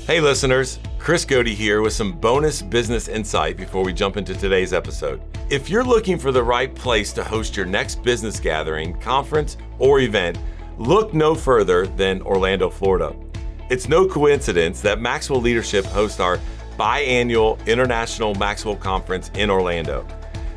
Hey listeners, Chris Goede here with some bonus business insight before we jump into today's episode. If you're looking for the right place to host your next business gathering, conference, or event, look no further than Orlando, Florida. It's no coincidence that Maxwell Leadership hosts our biannual International Maxwell Conference in Orlando.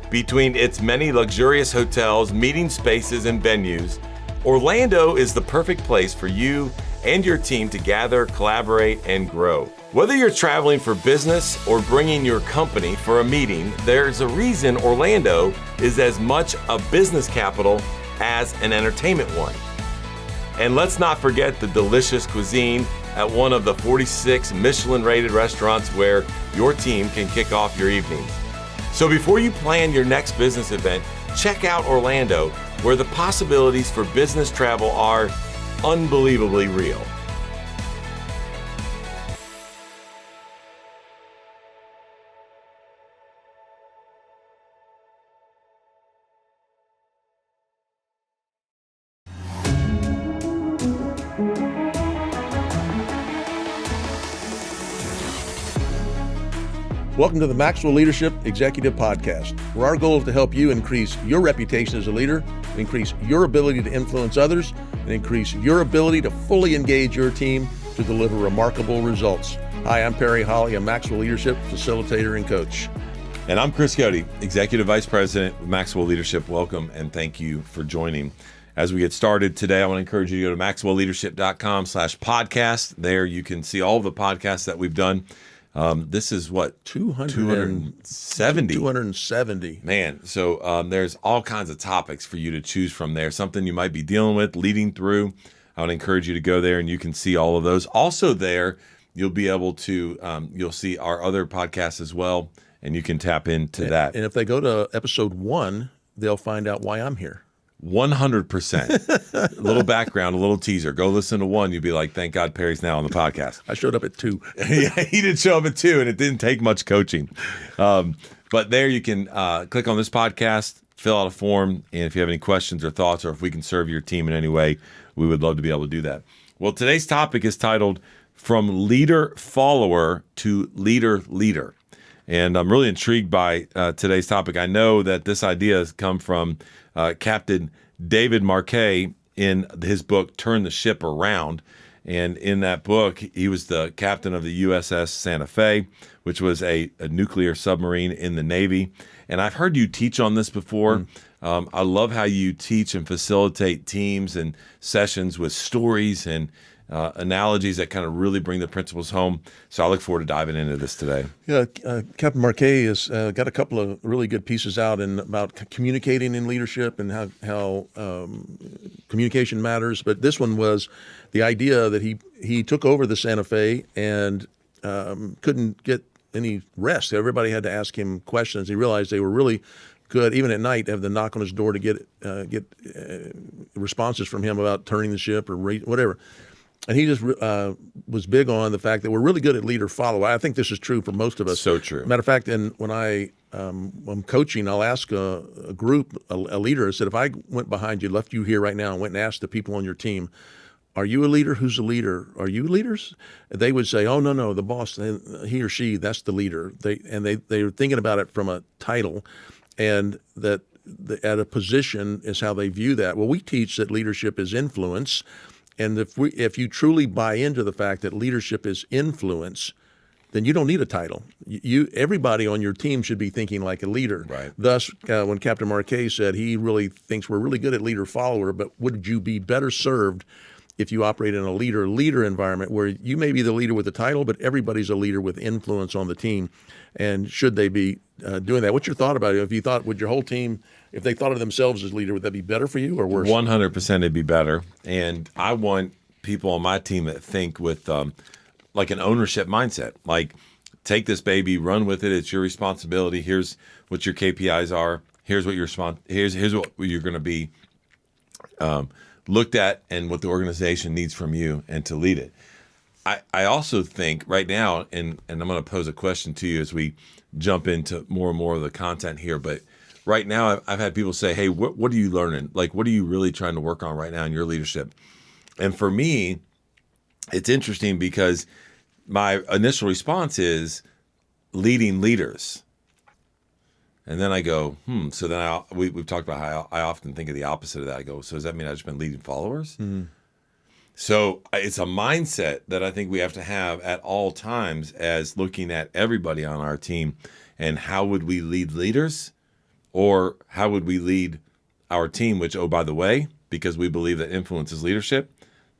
Between its many luxurious hotels, meeting spaces, and venues, Orlando is the perfect place for you and your team to gather, collaborate, and grow. Whether you're traveling for business or bringing your company for a meeting, there's a reason Orlando is as much a business capital as an entertainment one. And let's not forget the delicious cuisine at one of the 46 Michelin-rated restaurants where your team can kick off your evenings. So before you plan your next business event, check out Orlando, where the possibilities for business travel are unbelievably real. Welcome to the Maxwell Leadership Executive Podcast, where our goal is to help you increase your reputation as a leader, increase your ability to influence others, and increase your ability to fully engage your team to deliver remarkable results. Hi, I'm Perry Holley, a Maxwell Leadership facilitator and coach. And I'm Chris Goede, Executive Vice President with Maxwell Leadership. Welcome and thank you for joining. As we get started today, I want to encourage you to go to maxwellleadership.com/podcast. There you can see all of the podcasts that we've done. This is what? 270. 270. Man, so there's all kinds of topics for you to choose from there. Something you might be dealing with, leading through. I would encourage you to go there and you can see all of those. Also there, you'll be able to, you'll see our other podcasts as well, and you can tap into that. And if they go to episode 1, they'll find out why I'm here. 100%. A little background, a little teaser. Go listen to 1. You'll be like, thank God Perry's now on the podcast. I showed up at 2. Yeah, he did show up at 2, and it didn't take much coaching. But there you can click on this podcast, fill out a form, and if you have any questions or thoughts, or if we can serve your team in any way, we would love to be able to do that. Well, today's topic is titled From Leader Follower to Leader Leader. And I'm really intrigued by today's topic. I know that this idea has come from Captain David Marquet in his book, Turn the Ship Around. And in that book, he was the captain of the USS Santa Fe, which was a nuclear submarine in the Navy. And I've heard you teach on this before. I love how you teach and facilitate teams and sessions with stories and analogies that kind of really bring the principles home. So I look forward to diving into this today. Yeah, Captain Marquet has got a couple of really good pieces out about communicating in leadership and how communication matters. But this one was the idea that he took over the Santa Fe and couldn't get any rest. Everybody had to ask him questions. He realized they were really good, even at night, have to knock on his door to get responses from him about turning the ship or whatever. And he just was big on the fact that we're really good at leader follow. I think this is true for most of us. So true. Matter of fact, and when I'm coaching, I'll ask a group, a leader, I said, if I went behind you, left you here right now, and went and asked the people on your team, are you a leader? Who's a leader? Are you leaders? They would say, oh, no, the boss, he or she, that's the leader. They're thinking about it from a title, and that at a position is how they view that. Well, we teach that leadership is influence. And if you truly buy into the fact that leadership is influence, then you don't need a title. Everybody on your team should be thinking like a leader. Right. Thus, when Captain Marquet said he really thinks we're really good at leader follower, but would you be better served if you operate in a leader environment where you may be the leader with the title, but everybody's a leader with influence on the team? And should they be doing that? What's your thought about it? If you thought, would your whole team, if they thought of themselves as leader, would that be better for you or worse? 100% it'd be better. And I want people on my team that think with like an ownership mindset. Like, take this baby, run with it. It's your responsibility. Here's what your KPIs are. Here's what here's what you're going to be looked at and what the organization needs from you and to lead it. I also think right now, and I'm going to pose a question to you as we jump into more and more of the content here, but right now I've had people say, hey, what are you learning? Like, what are you really trying to work on right now in your leadership? And for me, it's interesting because my initial response is leading leaders. And then I go, so then we've talked about how I often think of the opposite of that. I go, so does that mean I've just been leading followers? Mm-hmm. So it's a mindset that I think we have to have at all times as looking at everybody on our team and how would we lead leaders or how would we lead our team, which, oh, by the way, because we believe that influence is leadership,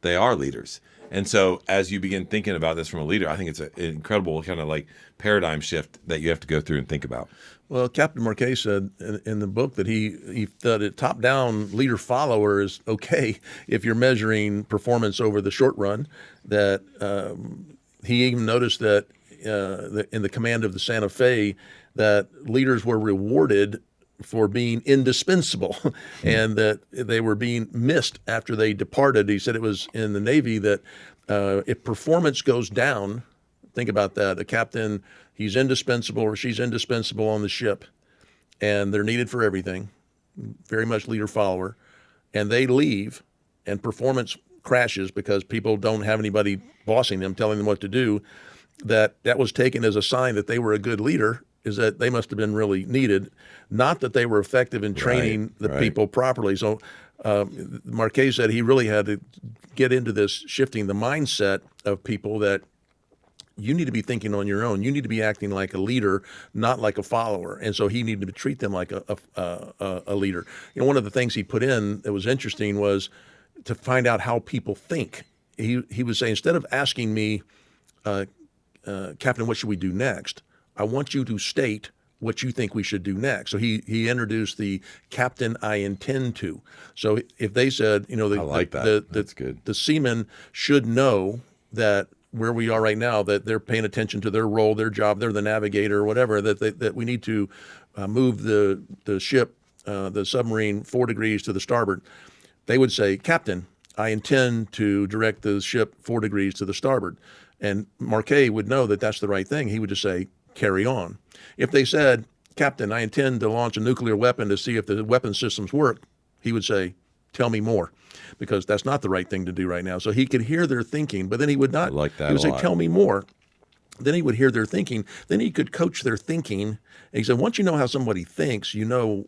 they are leaders. And so as you begin thinking about this from a leader, I think it's an incredible kind of like paradigm shift that you have to go through and think about. Well, Captain Marquet said in the book that he thought a top-down leader-follower is okay if you're measuring performance over the short run. That he even noticed that in the command of the Santa Fe, that leaders were rewarded for being indispensable and that they were being missed after they departed. He said it was in the Navy that if performance goes down, think about that, a captain, he's indispensable or she's indispensable on the ship and they're needed for everything, very much leader-follower, and they leave and performance crashes because people don't have anybody bossing them, telling them what to do, that was taken as a sign that they were a good leader, is that they must have been really needed, not that they were effective in training the people properly. So Marquet said he really had to get into this, shifting the mindset of people that you need to be thinking on your own. You need to be acting like a leader, not like a follower. And so he needed to treat them like a leader. You know, one of the things he put in that was interesting was to find out how people think. He would say, instead of asking me, Captain, what should we do next? I want you to state what you think we should do next. So he introduced the Captain I intend to. So if they said, you know, I like that. That's good. The seamen should know that where we are right now, that they're paying attention to their role, their job, they're the navigator or whatever, that we need to move the ship, the submarine 4 degrees to the starboard. They would say, Captain, I intend to direct the ship 4 degrees to the starboard. And Marquet would know that that's the right thing. He would just say, carry on. If they said, Captain, I intend to launch a nuclear weapon to see if the weapon systems work, he would say, tell me more, because that's not the right thing to do right now. So he could hear their thinking, but then he would not. I like that he would a say, lot. tell me more. Then he would hear their thinking. Then he could coach their thinking. And he said, once you know how somebody thinks, you know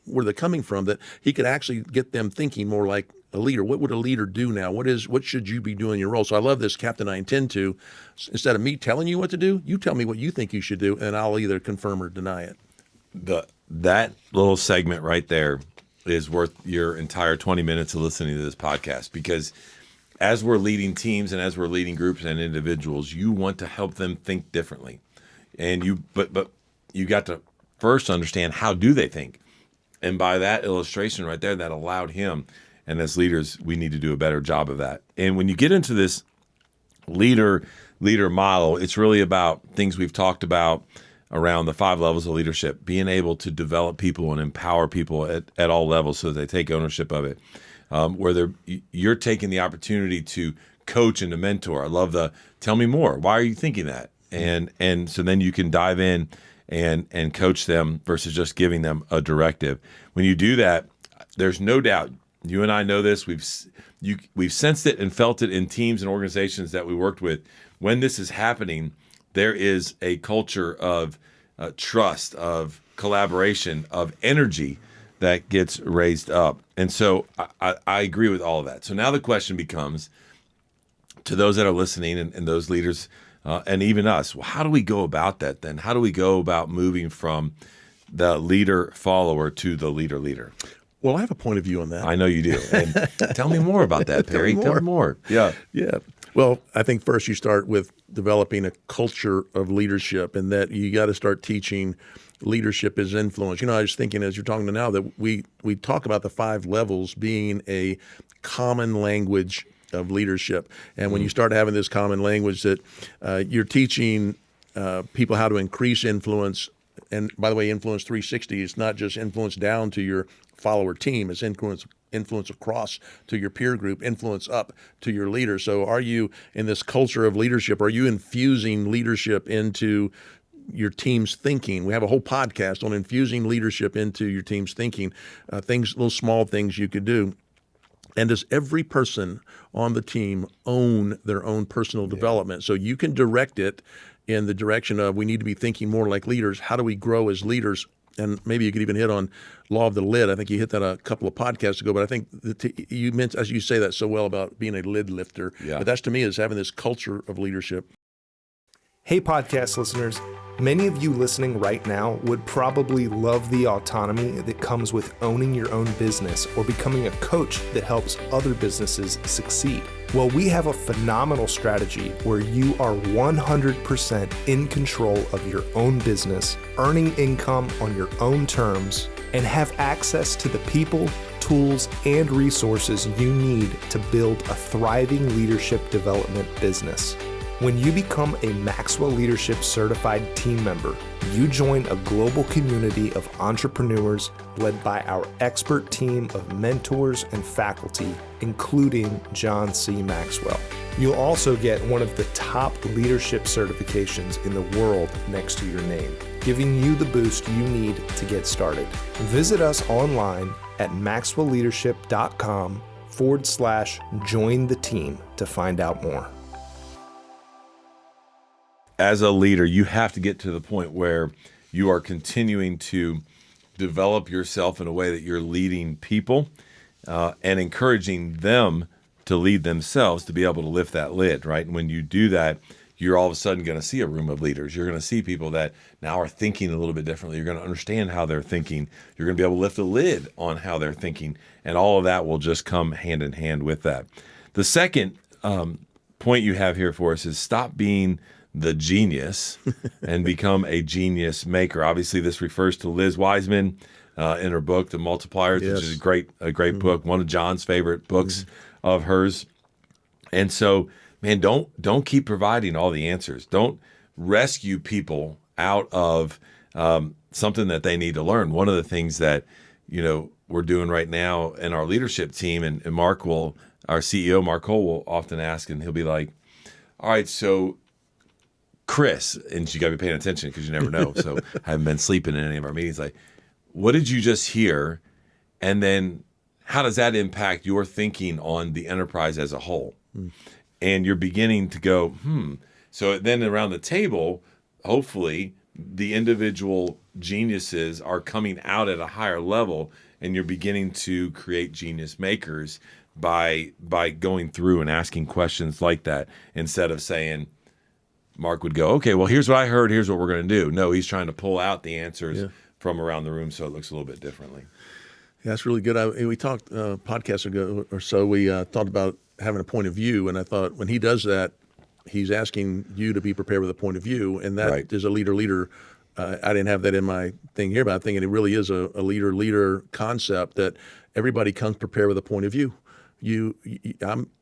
where they're coming from, that he could actually get them thinking more like a leader. What would a leader do now? What should you be doing in your role? So I love this, Captain, I intend to. Instead of me telling you what to do, you tell me what you think you should do, and I'll either confirm or deny it. That little segment right there is worth your entire 20 minutes of listening to this podcast, because as we're leading teams and as we're leading groups and individuals, you want to help them think differently. And but you got to first understand, how do they think? And by that illustration right there, that allowed him. And as leaders, we need to do a better job of that. And when you get into this leader model, it's really about things we've talked about around the 5 levels of leadership, being able to develop people and empower people at all levels so that they take ownership of it. Where you're taking the opportunity to coach and to mentor. I love the tell me more. Why are you thinking that? And so then you can dive in and coach them versus just giving them a directive. When you do that, there's no doubt. You and I know this. We've sensed it and felt it in teams and organizations that we worked with. When this is happening, there is a culture of trust, of collaboration, of energy that gets raised up. And so I agree with all of that. So now the question becomes, to those that are listening and those leaders and even us, well, how do we go about that then? How do we go about moving from the leader-follower to the leader-leader? Well, I have a point of view on that. I know you do. And tell me more about that, Perry. Tell me more. Yeah. Yeah. Well, I think first you start with developing a culture of leadership, and that you got to start teaching leadership is influence. You know, I was thinking as you're talking to now that we talk about the 5 levels being a common language of leadership. And when you start having this common language, that you're teaching people how to increase influence. And by the way, influence 360 is not just influence down to your follower team, it's influence across to your peer group, influence up to your leader. So are you in this culture of leadership? Are you infusing leadership into your team's thinking? We have a whole podcast on infusing leadership into your team's thinking, little small things you could do. And does every person on the team own their own personal development? So you can direct it in the direction of, we need to be thinking more like leaders. How do we grow as leaders? And maybe you could even hit on law of the lid. I think you hit that a couple of podcasts ago, but I think you meant, as you say that so well, about being a lid lifter. Yeah. But that's, to me, is having this culture of leadership. Hey, podcast listeners. Many of you listening right now would probably love the autonomy that comes with owning your own business or becoming a coach that helps other businesses succeed. Well, we have a phenomenal strategy where you are 100% in control of your own business, earning income on your own terms, and have access to the people, tools, and resources you need to build a thriving leadership development business. When you become a Maxwell Leadership certified team member, you join a global community of entrepreneurs led by our expert team of mentors and faculty, including John C. Maxwell. You'll also get one of the top leadership certifications in the world next to your name, giving you the boost you need to get started. Visit us online at maxwellleadership.com/join the team to find out more. As a leader, you have to get to the point where you are continuing to develop yourself in a way that you're leading people and encouraging them to lead themselves to be able to lift that lid, right? And when you do that, you're all of a sudden going to see a room of leaders. You're going to see people that now are thinking a little bit differently. You're going to understand how they're thinking. You're going to be able to lift a lid on how they're thinking. And all of that will just come hand in hand with that. The second point you have here for us is stop being the genius and become a genius maker. Obviously, this refers to Liz Wiseman in her book, The Multipliers, Yes. which is a great book, one of John's favorite books of hers. And so, man, don't keep providing all the answers. Don't rescue people out of something that they need to learn. One of the things that we're doing right now in our leadership team, and Mark our CEO, Marqu, will often ask, and he'll be like, all right, so Chris, and you got to be paying attention because you never know. So I haven't been sleeping in any of our meetings. Like, what did you just hear? And then how does that impact your thinking on the enterprise as a whole? And you're beginning to go, So then around the table, hopefully the individual geniuses are coming out at a higher level, and you're beginning to create genius makers by going through and asking questions like that, instead of saying, Mark would go, okay, well, here's what I heard. Here's what we're going to do. No, he's trying to pull out the answers from around the room so it looks a little bit differently. Yeah, that's really good. We talked podcasts ago or so. We talked about having a point of view, and I thought when he does that, he's asking you to be prepared with a point of view, and that is a leader. I didn't have that in my thing here, but I think it really is a leader concept that everybody comes prepared with a point of view.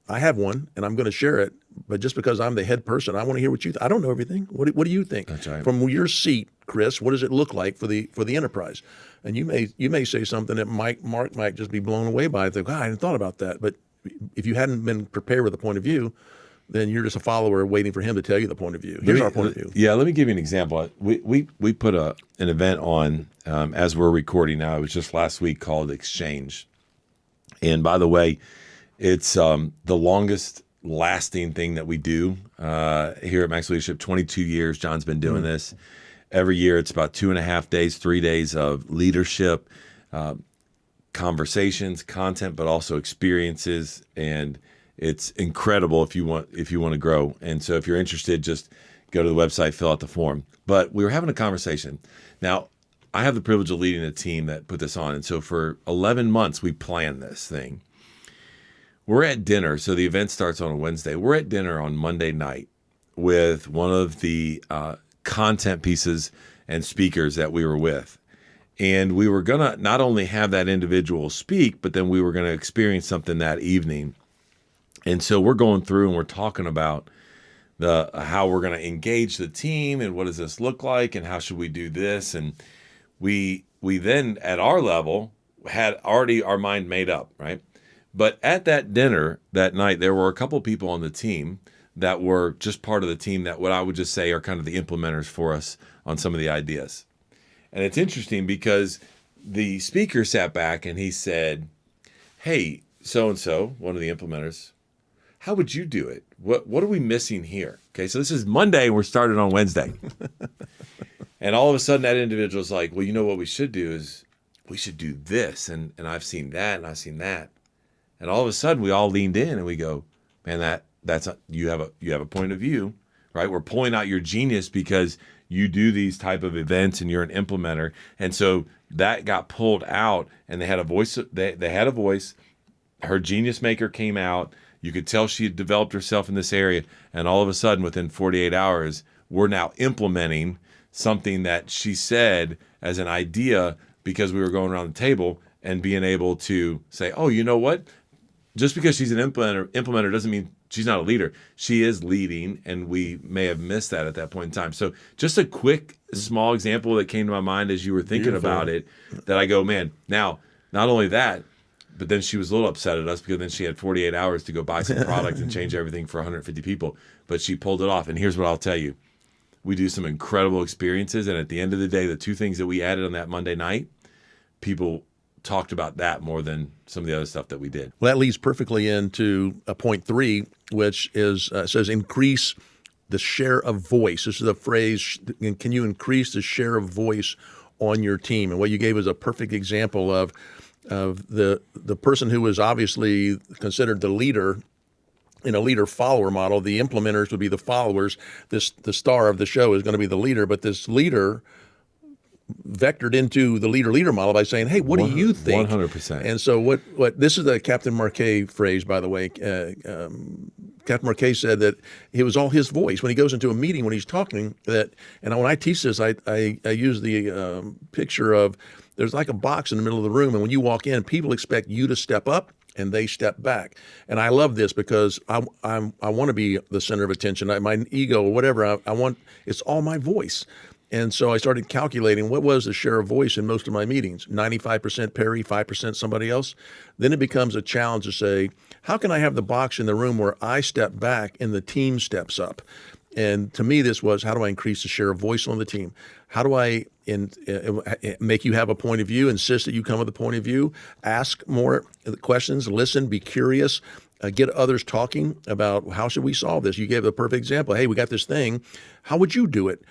I have one, and I'm going to share it. But just because I'm the head person, I want to hear what you think. I don't know everything. What do you think? That's right. From your seat, Chris, what does it look like for the enterprise? And you may say something that Mark might just be blown away by. Think, I hadn't thought about that. But if you hadn't been prepared with a point of view, then you're just a follower waiting for him to tell you the point of view. Here's our point of view. Yeah, let me give you an example. We put an event on as we're recording now. It was just last week, called Exchange. And by the way, it's the longest lasting thing that we do here at Maxwell Leadership. 22 years John's been doing this. Every year it's about 2.5 days, 3 days of leadership, conversations, content, but also experiences. And it's incredible if you want to grow. And so if you're interested, just go to the website, fill out the form. But we were having a conversation. Now, I have the privilege of leading a team that put this on. And so for 11 months, we planned this thing. We're at dinner. So the event starts on a Wednesday. We're at dinner on Monday night with one of the content pieces and speakers that we were with. And we were going to not only have that individual speak, but then we were going to experience something that evening. And so we're going through and we're talking about how we're going to engage the team and what does this look like and how should we do this. And we then at our level had already our mind made up, right? But at that dinner that night, there were a couple people on the team that were just part of the team that what I would just say are kind of the implementers for us on some of the ideas. And it's interesting because the speaker sat back and he said, hey, so-and-so, one of the implementers, how would you do it? What are we missing here? Okay, so this is Monday, and we're started on Wednesday. And all of a sudden, that individual's like, well, you know what we should do is we should do this, and I've seen that, and I've seen that. And all of a sudden, we all leaned in, and we go, man, that's you have a point of view, right? We're pulling out your genius because you do these type of events, and you're an implementer. And so that got pulled out, and they had a voice. They had a voice. Her genius maker came out. You could tell she had developed herself in this area, and all of a sudden, within 48 hours, we're now implementing something that she said as an idea because we were going around the table and being able to say, oh, you know what? Just because she's an implementer doesn't mean she's not a leader. She is leading, and we may have missed that at that point in time. So just a quick, small example that came to my mind as you were thinking about it, that I go, man, now, not only that, but then she was a little upset at us because then she had 48 hours to go buy some product and change everything for 150 people. But she pulled it off. And here's what I'll tell you. We do some incredible experiences. And at the end of the day, the two things that we added on that Monday night, people talked about that more than some of the other stuff that we did. Well, that leads perfectly into point 3, which is says increase the share of voice. This is a phrase, can you increase the share of voice on your team? And what you gave is a perfect example of the person who was obviously considered the leader in a leader-follower model. The implementers would be the followers. The star of the show is going to be the leader, but this leader vectored into the leader model by saying, hey, what do you think? 100%. And so what this is the Captain Marquet phrase, by the way. Captain Marquet said that it was all his voice when he goes into a meeting, when he's talking, and when I teach this, I use the picture of there's like a box in the middle of the room, and when you walk in, people expect you to step up and they step back. And I love this because I want to be the center of attention. My ego or whatever, I want, it's all my voice. And so I started calculating what was the share of voice in most of my meetings. 95% Perry, 5% somebody else. Then it becomes a challenge to say, how can I have the box in the room where I step back and the team steps up? And to me, this was, how do I increase the share of voice on the team? How do I make you have a point of view, insist that you come with a point of view, ask more questions, listen, be curious, get others talking about how should we solve this? You gave a perfect example. Hey, we got this thing. How would you do it?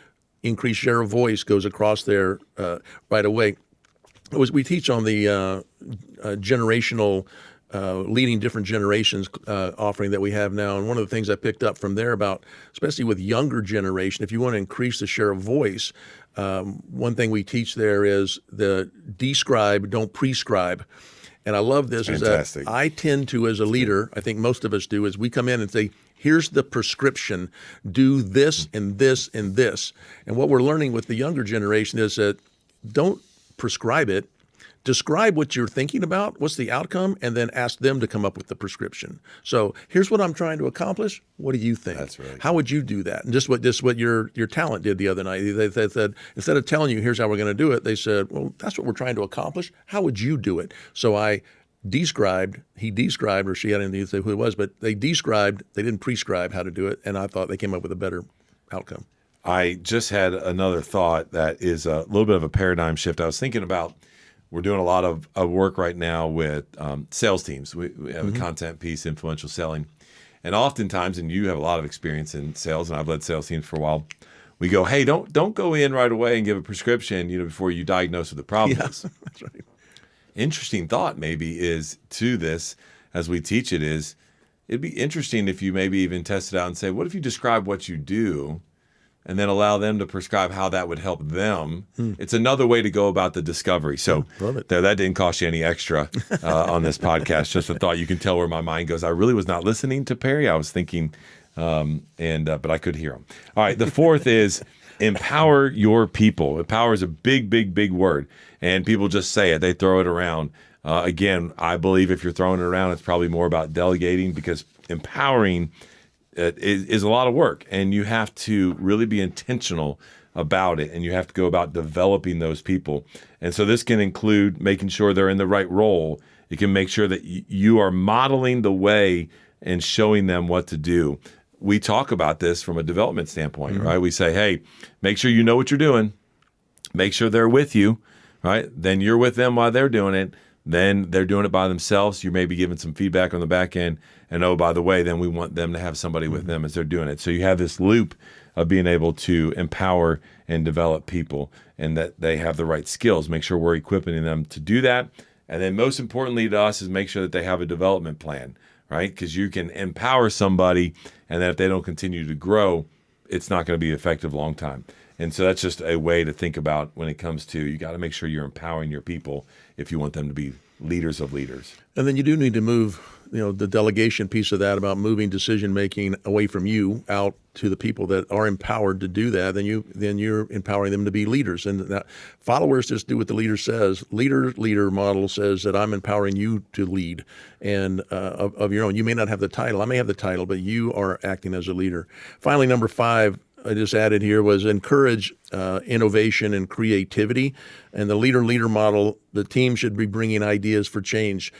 Increased share of voice goes across there right away. We teach on the generational leading different generations offering that we have now. And one of the things I picked up from there about, especially with younger generation, if you want to increase the share of voice, one thing we teach there is the describe, don't prescribe. And I love this. Fantastic. Is that I tend to, as a leader, I think most of us do, is we come in and say, here's the prescription, do this and this and this. And what we're learning with the younger generation is that don't prescribe it. Describe what you're thinking about, what's the outcome, and then ask them to come up with the prescription. So here's what I'm trying to accomplish. What do you think? That's right. How would you do that? And just what your talent did the other night. They said, instead of telling you, here's how we're going to do it, they said, well, that's what we're trying to accomplish. How would you do it? So he described, or she, I didn't even say who it was, but they described, they didn't prescribe how to do it, and I thought they came up with a better outcome. I just had another thought that is a little bit of a paradigm shift. I was thinking about, we're doing a lot of work right now with sales teams. We have a content piece, influential selling. And oftentimes, and you have a lot of experience in sales, and I've led sales teams for a while, we go, hey, don't go in right away and give a prescription, before you diagnose what the problem is. That's right. Interesting thought maybe is to this, as we teach it, is it'd be interesting if you maybe even test it out and say, what if you describe what you do and then allow them to prescribe how that would help them? It's another way to go about the discovery. So that didn't cost you any extra on this podcast. Just a thought. You can tell where my mind goes. I really was not listening to Perry. I was thinking, but I could hear him. All right. The fourth is empower your people. Empower is a big, big, big word. And people just say it. They throw it around. Again, I believe if you're throwing it around, it's probably more about delegating, because empowering is a lot of work, and you have to really be intentional about it, and you have to go about developing those people. And so this can include making sure they're in the right role. It can make sure that you are modeling the way and showing them what to do. We talk about this from a development standpoint, right? We say, hey, make sure you know what you're doing. Make sure they're with you, right? Then you're with them while they're doing it. then they're doing it by themselves. You may be giving some feedback on the back end. And oh, by the way, then we want them to have somebody with them as they're doing it. So you have this loop of being able to empower and develop people and that they have the right skills. Make sure we're equipping them to do that. And then most importantly to us is make sure that they have a development plan, right? Because you can empower somebody, and then if they don't continue to grow, it's not going to be effective long time. And so that's just a way to think about when it comes to, you got to make sure you're empowering your people if you want them to be leaders of leaders. And then you do need to move, the delegation piece of that about moving decision-making away from you out to the people that are empowered to do that. Then you're empowering them to be leaders. And that, followers just do what the leader says. Leader model says that I'm empowering you to lead and of your own. You may not have the title. I may have the title, but you are acting as a leader. Finally, number 5, I just added here was encourage innovation and creativity. And the leader model, the team should be bringing ideas for change.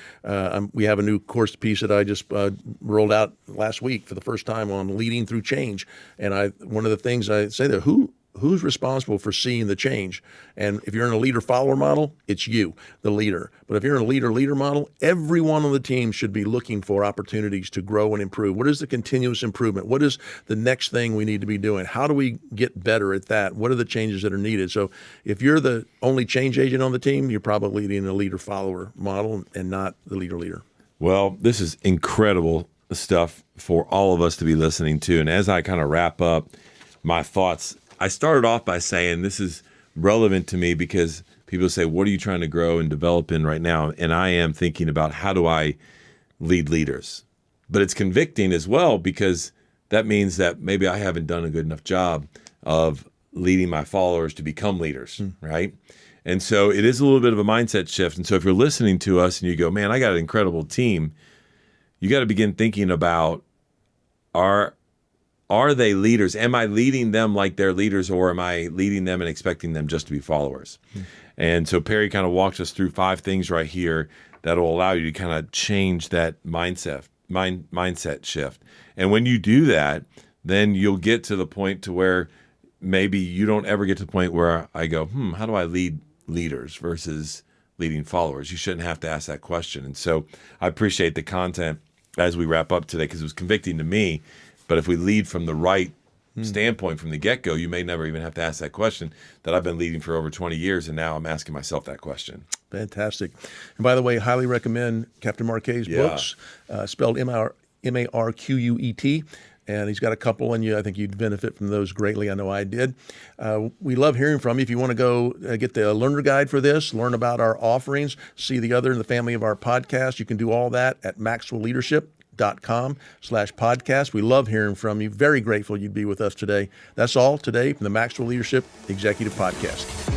We have a new course piece that I just rolled out last week for the first time on leading through change. And one of the things I say there, who's responsible for seeing the change? And if you're in a leader-follower model, it's you, the leader. But if you're in a leader-leader model, everyone on the team should be looking for opportunities to grow and improve. What is the continuous improvement? What is the next thing we need to be doing? How do we get better at that? What are the changes that are needed? So if you're the only change agent on the team, you're probably leading a leader-follower model and not the leader-leader. Well, this is incredible stuff for all of us to be listening to. And as I kind of wrap up my thoughts, I started off by saying this is relevant to me because people say, what are you trying to grow and develop in right now? And I am thinking about how do I lead leaders? But it's convicting as well because that means that maybe I haven't done a good enough job of leading my followers to become leaders, right? And so it is a little bit of a mindset shift. And so if you're listening to us and you go, man, I got an incredible team, you got to begin thinking about, are they leaders? Am I leading them like they're leaders, or am I leading them and expecting them just to be followers? And so Perry kind of walks us through 5 things right here that will allow you to kind of change that mindset shift. And when you do that, then you'll get to the point to where maybe you don't ever get to the point where I go, how do I lead leaders versus leading followers? You shouldn't have to ask that question. And so I appreciate the content as we wrap up today because it was convicting to me. But if we lead from the right standpoint from the get-go, you may never even have to ask that question that I've been leading for over 20 years, and now I'm asking myself that question. Fantastic. And by the way, highly recommend Captain Marquet's books, spelled Marquet. And he's got a couple, and I think you'd benefit from those greatly. I know I did. We love hearing from you. If you want to go get the learner guide for this, learn about our offerings, see the other in the family of our podcast, you can do all that at MaxwellLeadership.com/podcast. We love hearing from you. Very grateful you'd be with us today. That's all today from the Maxwell Leadership Executive Podcast.